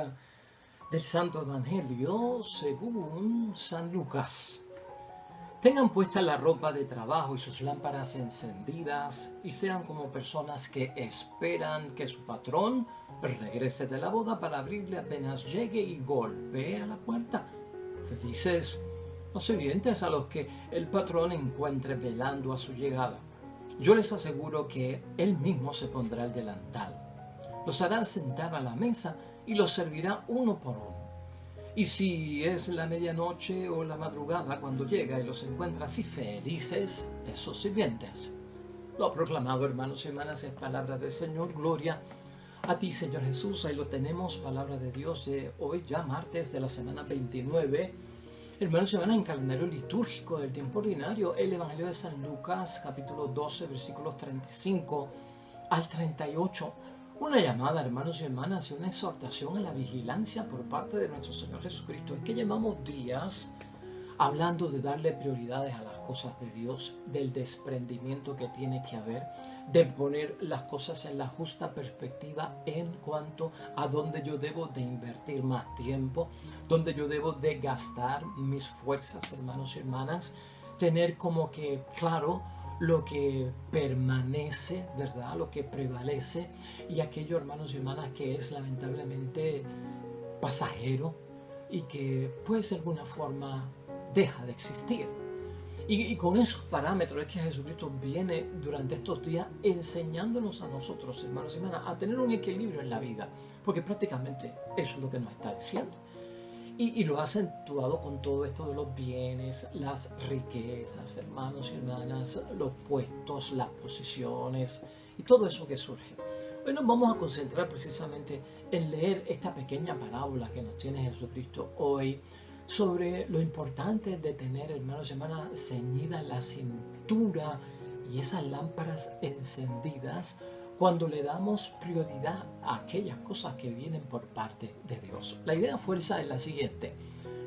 lectura del Santo Evangelio según San Lucas. Tengan puesta la ropa de trabajo y sus lámparas encendidas y sean como personas que esperan que su patrón regrese de la boda para abrirle apenas llegue y golpee a la puerta. Felices los sirvientes a los que el patrón encuentre velando a su llegada. Yo les aseguro que él mismo se pondrá el delantal, los hará sentar a la mesa y los servirá uno por uno. Y si es la medianoche o la madrugada cuando llega y los encuentra así, felices esos sirvientes. Lo ha proclamado, hermanos y hermanas, es palabra del Señor. Gloria a ti, Señor Jesús. Ahí lo tenemos, palabra de Dios de hoy, ya martes de la semana 29. Hermanos y hermanas, en calendario litúrgico del tiempo ordinario, el Evangelio de San Lucas, capítulo 12, versículos 35 al 38. Una llamada, hermanos y hermanas, y una exhortación a la vigilancia por parte de nuestro Señor Jesucristo. Es que llevamos días hablando de darle prioridades a las cosas de Dios, del desprendimiento que tiene que haber, de poner las cosas en la justa perspectiva en cuanto a dónde yo debo de invertir más tiempo, dónde yo debo de gastar mis fuerzas, hermanos y hermanas, tener como que claro lo que permanece, ¿verdad? Lo que prevalece y aquello, hermanos y hermanas, que es lamentablemente pasajero y que pues de alguna forma deja de existir. Y con esos parámetros es que Jesucristo viene durante estos días enseñándonos a nosotros, hermanos y hermanas, a tener un equilibrio en la vida, porque prácticamente eso es lo que nos está diciendo. Y lo ha acentuado con todo esto de los bienes, las riquezas, hermanos y hermanas, los puestos, las posiciones y todo eso que surge. Hoy nos vamos a concentrar precisamente en leer esta pequeña parábola que nos tiene Jesucristo hoy sobre lo importante de tener, hermanos y hermanas, ceñida la cintura y esas lámparas encendidas cuando le damos prioridad a aquellas cosas que vienen por parte de Dios. La idea fuerza es la siguiente.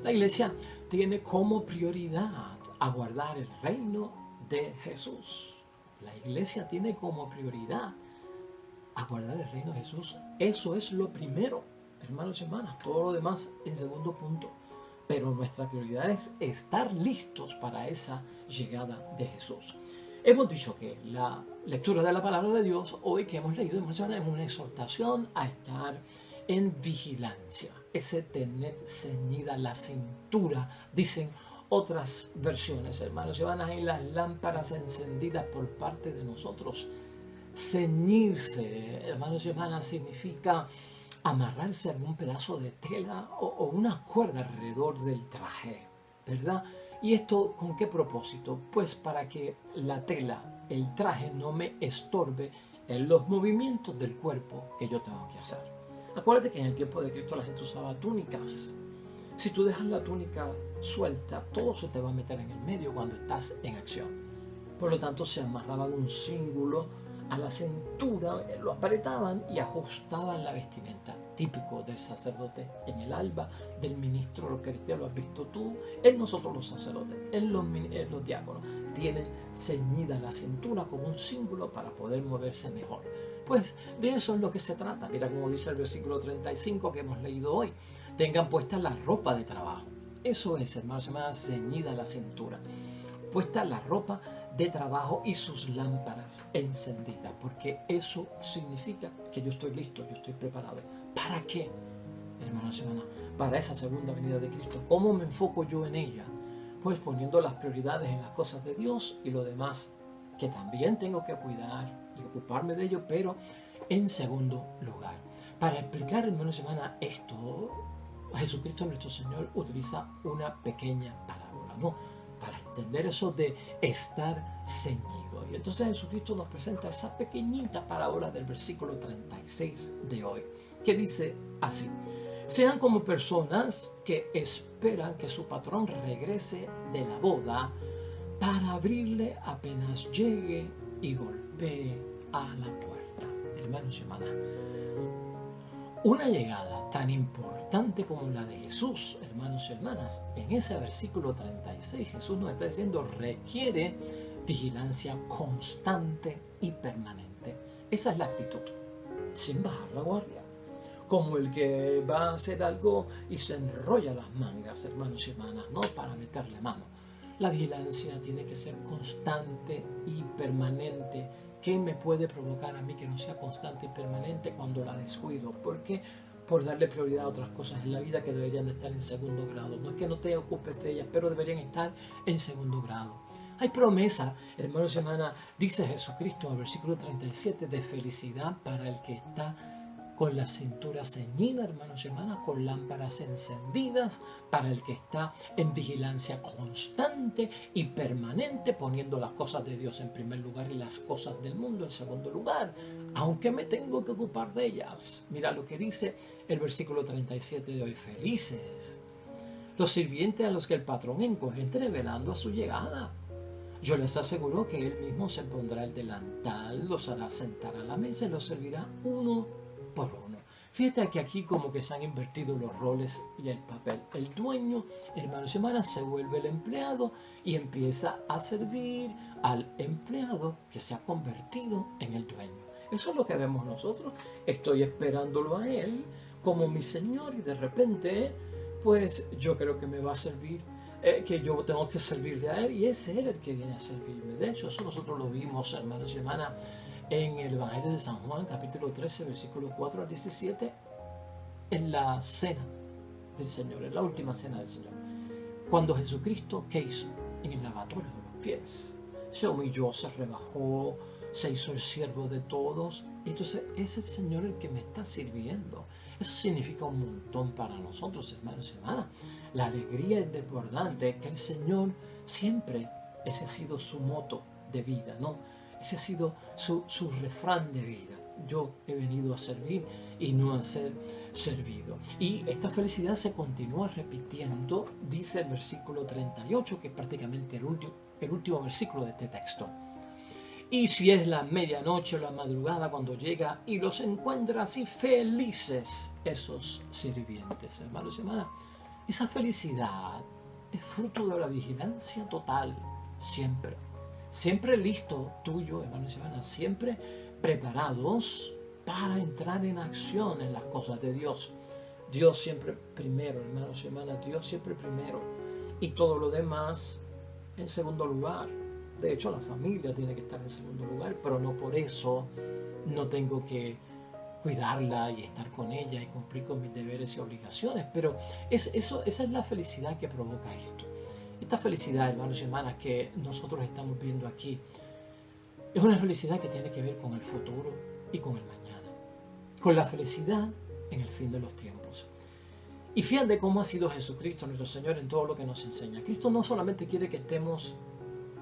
La iglesia tiene como prioridad aguardar el reino de Jesús. La iglesia tiene como prioridad aguardar el reino de Jesús. Eso es lo primero, hermanos y hermanas. Todo lo demás en segundo punto. Pero nuestra prioridad es estar listos para esa llegada de Jesús. Hemos dicho que la lectura de la palabra de Dios hoy que hemos leído es una exhortación a estar en vigilancia. Ese tener ceñida la cintura, dicen otras versiones, hermanos. Van ahí las lámparas encendidas por parte de nosotros. Ceñirse, hermanos y hermanas, significa amarrarse a algún pedazo de tela o una cuerda alrededor del traje, ¿verdad? ¿Y esto con qué propósito? Pues para que la tela, el traje, no me estorbe en los movimientos del cuerpo que yo tengo que hacer. Acuérdate que en el tiempo de Cristo la gente usaba túnicas. Si tú dejas la túnica suelta, todo se te va a meter en el medio cuando estás en acción. Por lo tanto, se amarraban un cíngulo a la cintura, lo apretaban y ajustaban la vestimenta, típico del sacerdote en el alba, del ministro, lo cristiano, lo has visto tú, en nosotros los sacerdotes, en los diáconos, tienen ceñida la cintura como un símbolo para poder moverse mejor. Pues de eso es lo que se trata. Mira como dice el versículo 35 que hemos leído hoy: tengan puesta la ropa de trabajo. Eso es, hermanos y hermanas, ceñida la cintura, puesta la ropa de trabajo y sus lámparas encendidas, porque eso significa que yo estoy listo, yo estoy preparado. ¿Para qué, hermanos y hermanas? Para esa segunda venida de Cristo. ¿Cómo me enfoco yo en ella? Pues poniendo las prioridades en las cosas de Dios y lo demás que también tengo que cuidar y ocuparme de ello, pero en segundo lugar. Para explicar, hermanos y hermanas, esto, Jesucristo nuestro Señor utiliza una pequeña parábola, ¿no? Para entender eso de estar ceñido. Y entonces Jesucristo nos presenta esa pequeñita parábola del versículo 36 de hoy, que dice así: sean como personas que esperan que su patrón regrese de la boda para abrirle apenas llegue y golpee a la puerta. Hermanos y hermanas, una llegada tan importante como la de Jesús, hermanos y hermanas, en ese versículo 36 Jesús nos está diciendo requiere vigilancia constante y permanente. Esa es la actitud, sin bajar la guardia. como el que va a hacer algo y se enrolla las mangas, hermanos y hermanas, ¿no? Para meterle mano. La vigilancia tiene que ser constante y permanente. ¿Qué me puede provocar a mí que no sea constante y permanente cuando la descuido? ¿Por qué? Por darle prioridad a otras cosas en la vida que deberían de estar en segundo grado. No es que no te ocupes de ellas, pero deberían estar en segundo grado. Hay promesa, hermanos y hermanas, dice Jesucristo en el versículo 37, de felicidad para el que está con la cintura ceñida, hermanos y hermanas, con lámparas encendidas, para el que está en vigilancia constante y permanente, poniendo las cosas de Dios en primer lugar y las cosas del mundo en segundo lugar, aunque me tengo que ocupar de ellas. Mira lo que dice el versículo 37 de hoy: felices los sirvientes a los que el patrón encuentre velando a su llegada. Yo les aseguro que él mismo se pondrá el delantal, los hará sentar a la mesa y los servirá uno por uno. Fíjate que aquí como que se han invertido los roles y el papel. El dueño, hermanos y hermanas, se vuelve el empleado y empieza a servir al empleado que se ha convertido en el dueño. Eso es lo que vemos nosotros. Estoy esperándolo a él como mi señor y de repente, pues yo creo que me va a servir, que yo tengo que servirle a él y es él el que viene a servirme. De hecho, eso nosotros lo vimos, hermanos y hermanas, en el Evangelio de San Juan, capítulo 13, versículo 4 al 17, en la cena del Señor, en la última cena del Señor. Cuando Jesucristo, ¿qué hizo? En el lavatorio de los pies. Se humilló, se rebajó, se hizo el siervo de todos. Entonces es el Señor el que me está sirviendo. Eso significa un montón para nosotros, hermanos y hermanas. La alegría es desbordante, que el Señor siempre, ese ha sido su moto de vida, ¿no? Ese ha sido su refrán de vida. Yo he venido a servir y no a ser servido. Y esta felicidad se continúa repitiendo, dice el versículo 38, que es prácticamente el último versículo de este texto. Y si es la medianoche o la madrugada cuando llega y los encuentra así felices esos sirvientes, hermanos y hermanas, esa felicidad es fruto de la vigilancia total, siempre. Siempre listo, tuyo, hermanos y hermanas, siempre preparados para entrar en acción en las cosas de Dios. Dios siempre primero, hermanos y hermanas, Dios siempre primero. Y todo lo demás en segundo lugar. De hecho, la familia tiene que estar en segundo lugar, pero no por eso no tengo que cuidarla y estar con ella y cumplir con mis deberes y obligaciones. Pero esa es la felicidad que provoca esto. Esta felicidad, hermanos y hermanas, que nosotros estamos viendo aquí, es una felicidad que tiene que ver con el futuro y con el mañana. Con la felicidad en el fin de los tiempos. Y fíjate cómo ha sido Jesucristo, nuestro Señor, en todo lo que nos enseña. Cristo no solamente quiere que estemos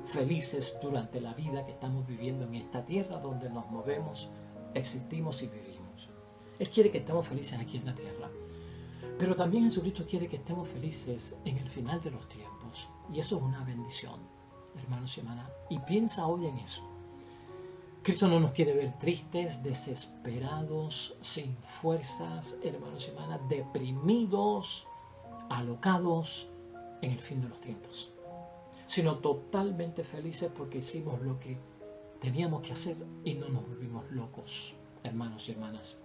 felices durante la vida que estamos viviendo en esta tierra donde nos movemos, existimos y vivimos. Él quiere que estemos felices aquí en la tierra. Pero también Jesucristo quiere que estemos felices en el final de los tiempos. Y eso es una bendición, hermanos y hermanas. Y piensa hoy en eso. Cristo no nos quiere ver tristes, desesperados, sin fuerzas, hermanos y hermanas, deprimidos, alocados en el fin de los tiempos. Sino totalmente felices porque hicimos lo que teníamos que hacer y no nos volvimos locos, hermanos y hermanas.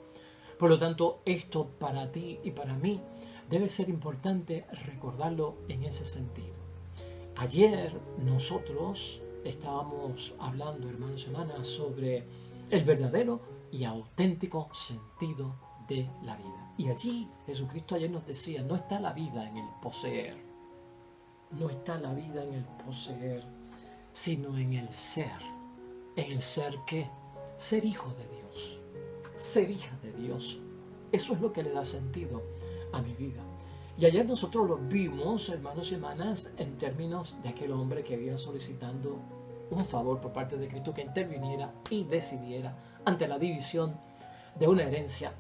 Por lo tanto, esto para ti y para mí debe ser importante recordarlo en ese sentido. Ayer nosotros estábamos hablando, hermanos y hermanas, sobre el verdadero y auténtico sentido de la vida. Y allí Jesucristo ayer nos decía, no está la vida en el poseer, no está la vida en el poseer, sino en el ser. ¿En el ser qué? Ser hijo de Dios, ser hija de Dios. Eso es lo que le da sentido a mi vida. Y ayer nosotros lo vimos, hermanos y hermanas, en términos de aquel hombre que vino solicitando un favor por parte de Cristo, que interviniera y decidiera ante la división de una herencia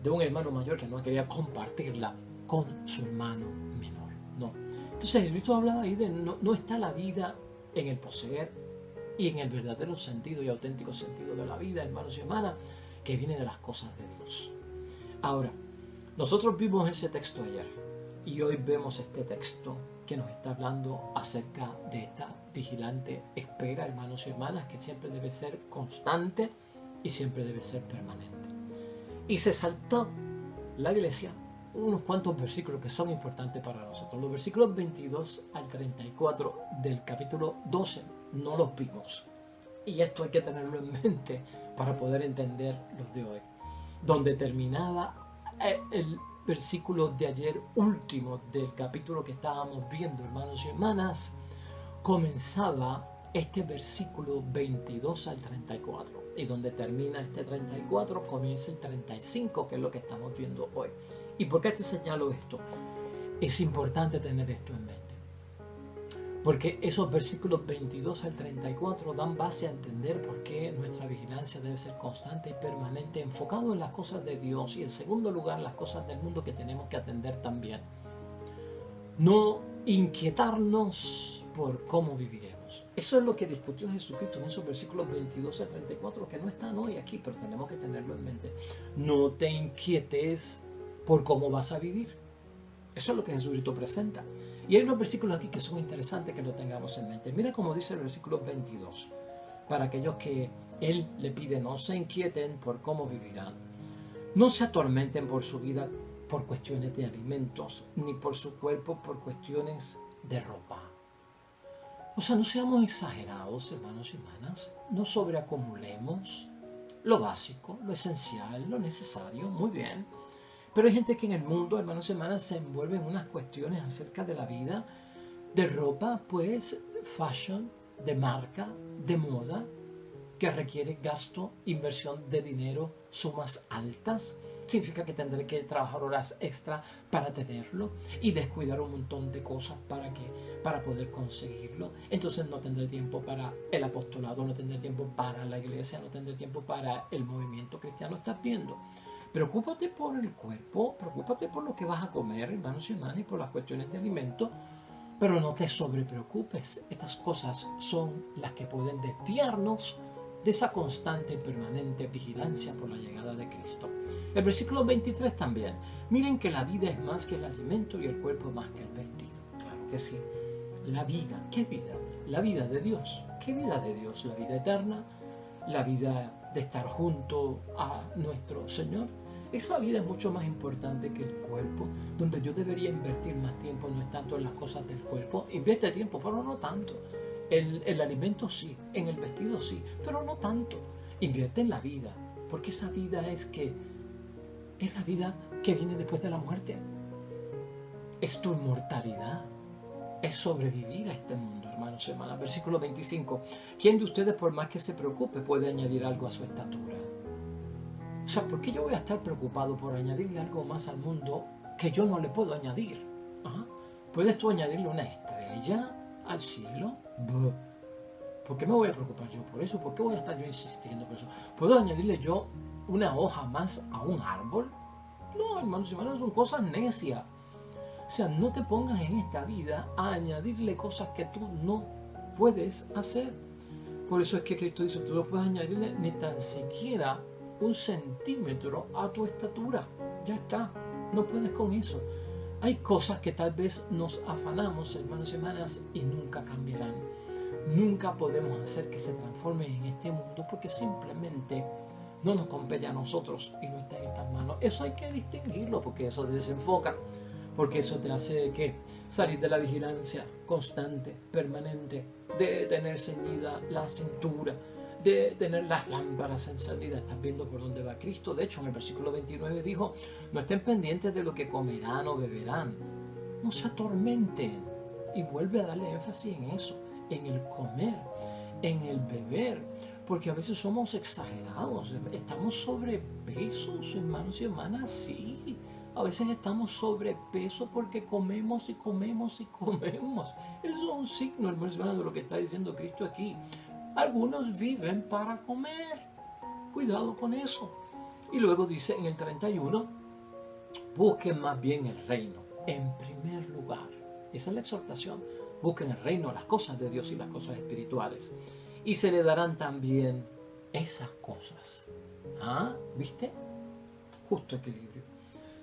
de un hermano mayor que no quería compartirla con su hermano menor. No. Entonces Cristo hablaba ahí de no está la vida en el poseer y en el verdadero sentido y auténtico sentido de la vida, hermanos y hermanas, que viene de las cosas de Dios. Ahora, nosotros vimos ese texto ayer y hoy vemos este texto que nos está hablando acerca de esta vigilante espera, hermanos y hermanas, que siempre debe ser constante y siempre debe ser permanente. Y se saltó la iglesia unos cuantos versículos que son importantes para nosotros. Los versículos 22 al 34 del capítulo 12 no los vimos. Y esto hay que tenerlo en mente para poder entender los de hoy. Donde terminaba el versículo de ayer último del capítulo que estábamos viendo, hermanos y hermanas, comenzaba este versículo 22 al 34. Y donde termina este 34, comienza el 35, que es lo que estamos viendo hoy. ¿Y por qué te señalo esto? Es importante tener esto en mente. Porque esos versículos 22 al 34 dan base a entender por qué nuestra vigilancia debe ser constante y permanente, enfocado en las cosas de Dios y en segundo lugar las cosas del mundo que tenemos que atender también. No inquietarnos por cómo viviremos. Eso es lo que discutió Jesucristo en esos versículos 22 al 34, que no están hoy aquí, pero tenemos que tenerlo en mente. No te inquietes por cómo vas a vivir. Eso es lo que Jesucristo presenta. Y hay unos versículos aquí que son interesantes que lo tengamos en mente. Mira cómo dice el versículo 22. Para aquellos que Él le pide, no se inquieten por cómo vivirán. No se atormenten por su vida por cuestiones de alimentos, ni por su cuerpo por cuestiones de ropa. O sea, no seamos exagerados, hermanos y hermanas. No sobreacumulemos lo básico, lo esencial, lo necesario. Muy bien. Pero hay gente que en el mundo, hermanos y hermanas, se envuelve en unas cuestiones acerca de la vida, de ropa, pues, fashion, de marca, de moda, que requiere gasto, inversión de dinero, sumas altas. Significa que tendré que trabajar horas extra para tenerlo y descuidar un montón de cosas para poder conseguirlo. Entonces no tendré tiempo para el apostolado, no tendré tiempo para la iglesia, no tendré tiempo para el movimiento cristiano. ¿Estás viendo? Preocúpate por el cuerpo, preocúpate por lo que vas a comer, hermanos y hermanas, y por las cuestiones de alimento, pero no te sobrepreocupes. Estas cosas son las que pueden desviarnos de esa constante y permanente vigilancia por la llegada de Cristo. El versículo 23 también. Miren que la vida es más que el alimento y el cuerpo más que el vestido. Claro que sí. La vida, ¿qué vida? La vida de Dios. ¿Qué vida de Dios? La vida eterna, la vida de estar junto a nuestro Señor. Esa vida es mucho más importante que el cuerpo, donde yo debería invertir más tiempo, no es tanto en las cosas del cuerpo. Invierte tiempo, pero no tanto. El alimento sí, en el vestido sí, pero no tanto. Invierte en la vida, porque esa vida es la vida que viene después de la muerte. Es tu inmortalidad, es sobrevivir a este mundo, hermanos y hermanas. Versículo 25. ¿Quién de ustedes, por más que se preocupe, puede añadir algo a su estatura? O sea, ¿por qué yo voy a estar preocupado por añadirle algo más al mundo que yo no le puedo añadir? ¿Puedes tú añadirle una estrella al cielo? ¿Por qué me voy a preocupar yo por eso? ¿Por qué voy a estar yo insistiendo por eso? ¿Puedo añadirle yo una hoja más a un árbol? No, hermanos y hermanas, son cosas necias. O sea, no te pongas en esta vida a añadirle cosas que tú no puedes hacer. Por eso es que Cristo dice, tú no puedes añadirle ni tan siquiera 1 centímetro a tu estatura. Ya está, no puedes con eso. Hay cosas que tal vez nos afanamos, hermanos y hermanas, y nunca cambiarán. Nunca podemos hacer que se transformen en este mundo porque simplemente no nos compete a nosotros y no está en estas manos. Eso hay que distinguirlo porque eso te desenfoca, porque eso te hace que salir de la vigilancia constante, permanente, de tener ceñida la cintura, de tener las lámparas encendidas. Estás viendo por dónde va Cristo. De hecho, en el versículo 29 dijo, no estén pendientes de lo que comerán o beberán. No se atormenten. Y vuelve a darle énfasis en eso, en el comer, en el beber. Porque a veces somos exagerados. Estamos sobrepesos, hermanos y hermanas, sí. A veces estamos sobrepeso porque comemos y comemos y comemos. Eso es un signo, hermanos y hermanas, de lo que está diciendo Cristo aquí. Algunos viven para comer. Cuidado con eso. Y luego dice en el 31, busquen más bien el reino en primer lugar. Esa es la exhortación. Busquen el reino, las cosas de Dios y las cosas espirituales. Y se le darán también esas cosas. ¿Viste? Justo equilibrio.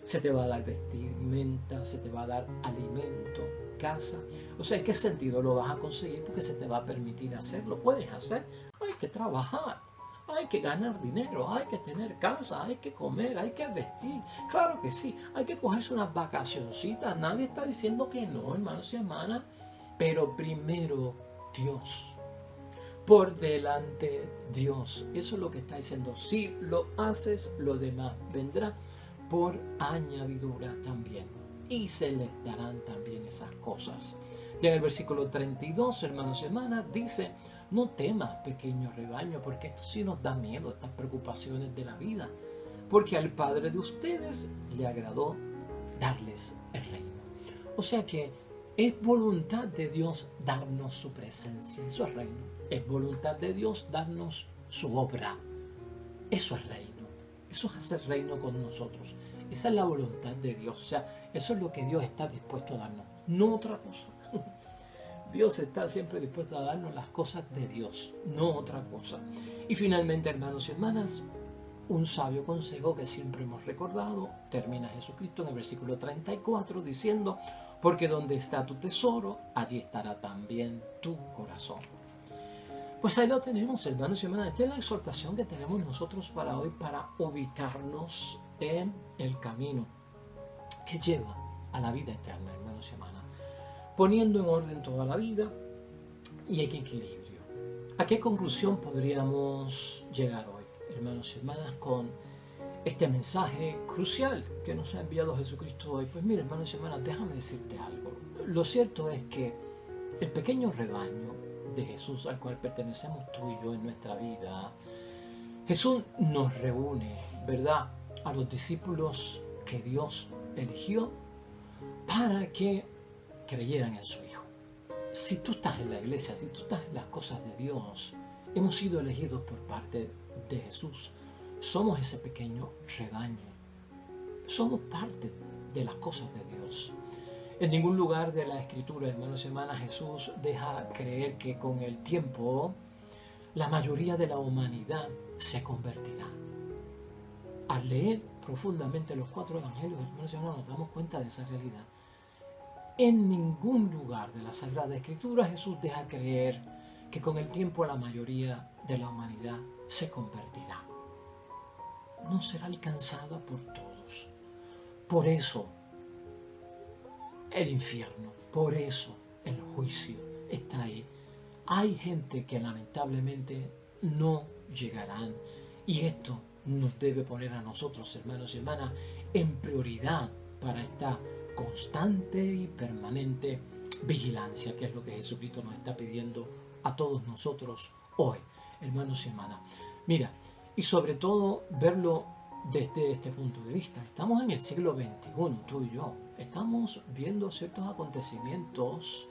Se te va a dar vestimenta, se te va a dar alimento, casa. O sea, ¿en qué sentido lo vas a conseguir? Porque se te va a permitir hacerlo. Puedes hacer, hay que trabajar. Hay que ganar dinero, hay que tener casa, hay que comer, hay que vestir. Claro que sí, hay que cogerse unas vacacioncitas. Nadie está diciendo que no, hermanos y hermanas. Pero primero Dios. Por delante Dios. Eso es lo que está diciendo. Si lo haces, lo demás vendrá por añadidura también. Y se les darán también esas cosas. Y en el versículo 32, hermanos y hermanas, dice: no temas, pequeño rebaño, porque esto sí nos da miedo, estas preocupaciones de la vida. Porque al Padre de ustedes le agradó darles el reino. O sea que es voluntad de Dios darnos su presencia, eso es reino. Es voluntad de Dios darnos su obra. Eso es reino. Eso es hacer reino con nosotros. Esa es la voluntad de Dios. O sea, eso es lo que Dios está dispuesto a darnos, no otra cosa. Dios está siempre dispuesto a darnos las cosas de Dios, no otra cosa. Y finalmente, hermanos y hermanas, un sabio consejo que siempre hemos recordado, termina Jesucristo en el versículo 34 diciendo: porque donde está tu tesoro, allí estará también tu corazón. Pues ahí lo tenemos, hermanos y hermanas. Esta es la exhortación que tenemos nosotros para hoy, para ubicarnos en el camino que lleva a la vida eterna, hermanos y hermanas. Poniendo en orden toda la vida y en equilibrio. ¿A qué conclusión podríamos llegar hoy, hermanos y hermanas, con este mensaje crucial que nos ha enviado Jesucristo hoy? Pues mira, hermanos y hermanas, déjame decirte algo. Lo cierto es que el pequeño rebaño de Jesús al cual pertenecemos tú y yo en nuestra vida, Jesús nos reúne, ¿verdad?, a los discípulos que Dios eligió para que creyeran en su Hijo. Si tú estás en la iglesia, si tú estás en las cosas de Dios, hemos sido elegidos por parte de Jesús. Somos ese pequeño rebaño. Somos parte de las cosas de Dios. En ningún lugar de la Escritura, hermanos y hermanas, Jesús deja creer que con el tiempo la mayoría de la humanidad se convertirá. Al leer profundamente los 4 evangelios, hermanos y hermanas, nos damos cuenta de esa realidad. En ningún lugar de la Sagrada Escritura Jesús deja creer que con el tiempo la mayoría de la humanidad se convertirá. No será alcanzada por todos. Por eso el infierno, por eso el juicio está ahí. Hay gente que lamentablemente no llegarán, y esto nos debe poner a nosotros, hermanos y hermanas, en prioridad para esta constante y permanente vigilancia, que es lo que Jesucristo nos está pidiendo a todos nosotros hoy, hermanos y hermanas. Mira, y sobre todo verlo desde este punto de vista. Estamos en el siglo XXI, tú y yo. Estamos viendo ciertos acontecimientos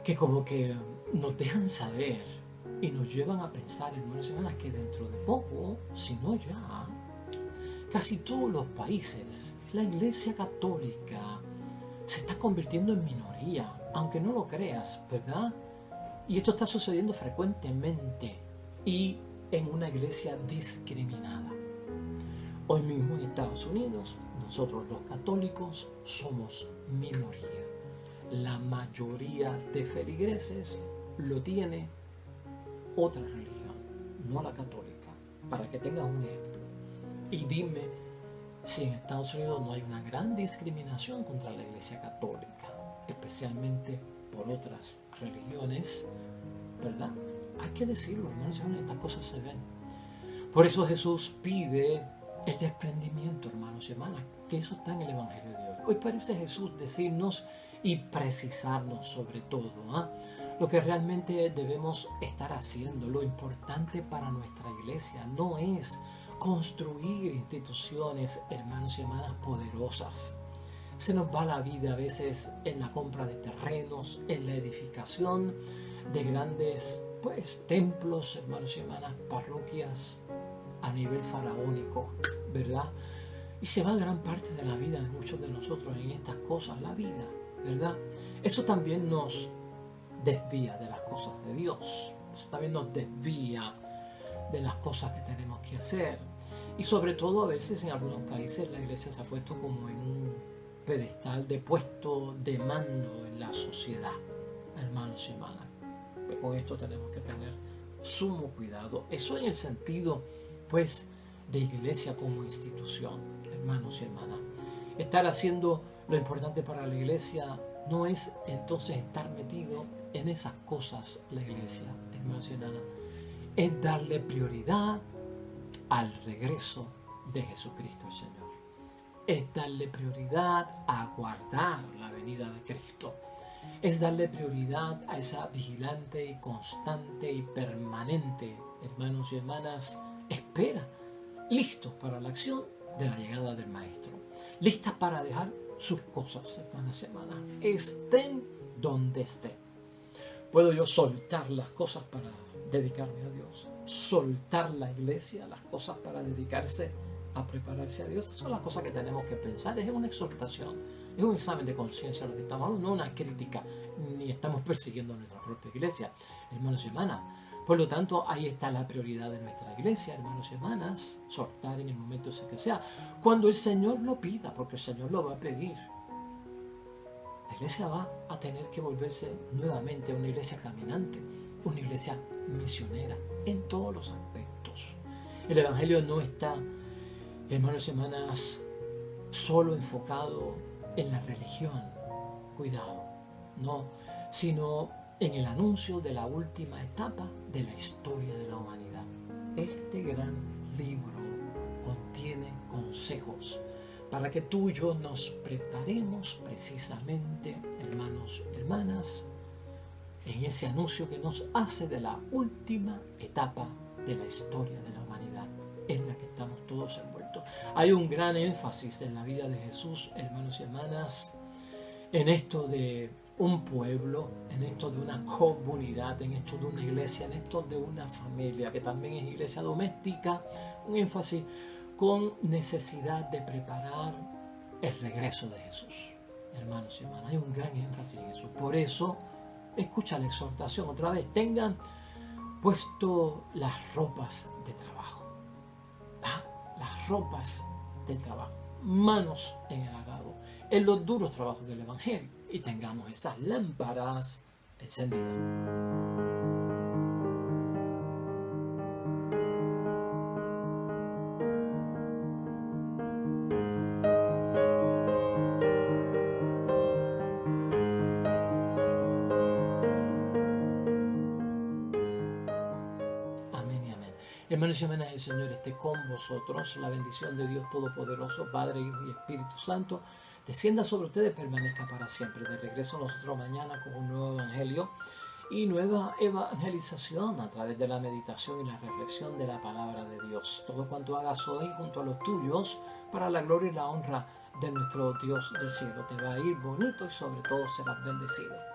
que como que nos dejan saber y nos llevan a pensar, hermanos y hermanas, que dentro de poco, si no ya, casi todos los países, la Iglesia Católica se está convirtiendo en minoría, aunque no lo creas, ¿verdad? Y esto está sucediendo frecuentemente y en una iglesia discriminada. Hoy mismo en Estados Unidos, nosotros los católicos somos minoría. La mayoría de feligreses lo tiene otra religión, no la católica, para que tengas un ejemplo. Y dime si en Estados Unidos no hay una gran discriminación contra la Iglesia Católica, especialmente por otras religiones, ¿verdad? Hay que decirlo, hermanos, estas cosas se ven. Por eso Jesús pide el desprendimiento, hermanos y hermanas, que eso está en el Evangelio de hoy. Hoy parece Jesús decirnos y precisarnos sobre todo, lo que realmente debemos estar haciendo. Lo importante para nuestra iglesia no es construir instituciones, hermanos y hermanas, poderosas. Se nos va la vida a veces en la compra de terrenos, en la edificación de grandes templos, hermanos y hermanas, parroquias a nivel faraónico, ¿verdad? Y se va gran parte de la vida de muchos de nosotros en estas cosas, la vida, ¿verdad? Eso también nos desvía de las cosas de Dios. Eso también nos desvía de las cosas que tenemos que hacer. Y sobre todo a veces en algunos países la iglesia se ha puesto como en un pedestal de puesto de mando en la sociedad, hermanos y hermanas. Con esto tenemos que tener sumo cuidado. Eso en el sentido, pues, de iglesia como institución, hermanos y hermanas. Estar haciendo lo importante para la iglesia no es entonces estar metido en esas cosas, la iglesia, hermanos y hermanas. Es darle prioridad al regreso de Jesucristo el Señor. Es darle prioridad a aguardar la venida de Cristo. Es darle prioridad a esa vigilante y constante y permanente, hermanos y hermanas, espera, listos para la acción de la llegada del Maestro. Listas para dejar sus cosas, hermanas y hermanas. Estén donde estén. ¿Puedo yo soltar las cosas para dedicarme a Dios? Soltar la iglesia, las cosas para dedicarse a prepararse a Dios. Esas son las cosas que tenemos que pensar. Es una exhortación, es un examen de conciencia lo que estamos hablando, no una crítica, ni estamos persiguiendo a nuestra propia iglesia, hermanos y hermanas. Por lo tanto, ahí está la prioridad de nuestra iglesia, hermanos y hermanas, soltar en el momento ese que sea, cuando el Señor lo pida, porque el Señor lo va a pedir. La iglesia va a tener que volverse nuevamente una iglesia caminante, una iglesia misionera en todos los aspectos. El Evangelio no está, hermanos y hermanas, solo enfocado en la religión, cuidado, no, sino en el anuncio de la última etapa de la historia de la humanidad. Este gran libro contiene consejos para que tú y yo nos preparemos precisamente, hermanos y hermanas, en ese anuncio que nos hace de la última etapa de la historia de la humanidad en la que estamos todos envueltos. Hay un gran énfasis en la vida de Jesús, hermanos y hermanas, en esto de un pueblo, en esto de una comunidad, en esto de una iglesia, en esto de una familia, que también es iglesia doméstica, un énfasis con necesidad de preparar el regreso de Jesús. Hermanos y hermanas, hay un gran énfasis en eso. Por eso, escucha la exhortación otra vez, tengan puesto las ropas de trabajo. Las ropas del trabajo, manos en el arado, en los duros trabajos del Evangelio, y tengamos esas lámparas encendidas. Amén y amén. Hermanos y hermanas, el Señor esté con vosotros. La bendición de Dios Todopoderoso, Padre, Hijo y Espíritu Santo, descienda sobre ustedes, permanezca para siempre. De regreso nosotros mañana con un nuevo evangelio y nueva evangelización a través de la meditación y la reflexión de la palabra de Dios. Todo cuanto hagas hoy junto a los tuyos, para la gloria y la honra de nuestro Dios del cielo. Te va a ir bonito y sobre todo serás bendecido.